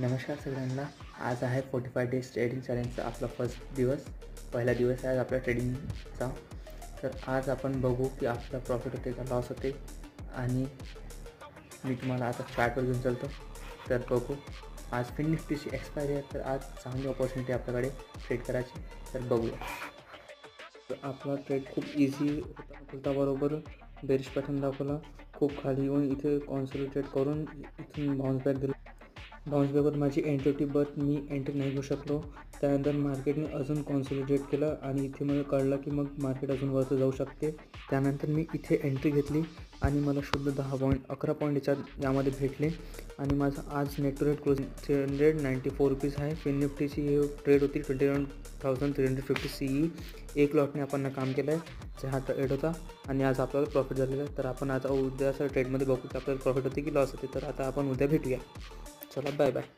नमस्कार सगळ्यांना. आज आहे 45 डेज ट्रेडिंग चॅलेंजचा आपला पहिला दिवस आहे आपल्या ट्रेडिंगचा. तर आज आपण बघू की आपला प्रॉफिट होते का लॉस होते, आणि मी तुम्हाला आता चार्टवर घेऊन चालतो. तर बघू. आज फिन निफ्टीची एक्सपायरी आहे, तर आज चांगली ऑपॉर्च्युनिटी आपल्याकडे ट्रेड करायची. तर बघूया. तर आपला ट्रेड खूप इझी होता. बरोबर बेरिश पॅटर्न दाखवला, खूप खाली येऊन इथे कॉन्सोलिडेट करून इथून बाउन्स बॅक दिला. बाउन्स बॅकवर माझी एंट्री होती, बट मी एंट्री नाही घेऊ शकलो. त्यानंतर मार्केटने अजून कॉन्सोलिडेट केलं आणि इथे मला कळलं की मग मार्केट अजून वरती जाऊ शकते. त्यानंतर मी इथे एंट्री घेतली आणि मला शुद्ध 11 पॉईंट यामध्ये भेटले. आणि माझा आज net to rate closing 394 rupees आहे. फिन निफ्टीची ही ट्रेड होती 21,350 CE. एक लॉटने आपण काम केलं आहे, जे हा ट्रेड होता, आणि आज आपल्याला प्रॉफिट झालेला आहे. तर आपण आता उद्याच्या ट्रेडमध्ये बघू की आपल्याला प्रॉफिट होते की लॉस होते. तर आता आपण उद्या भेटूया. चला, बाय बाय.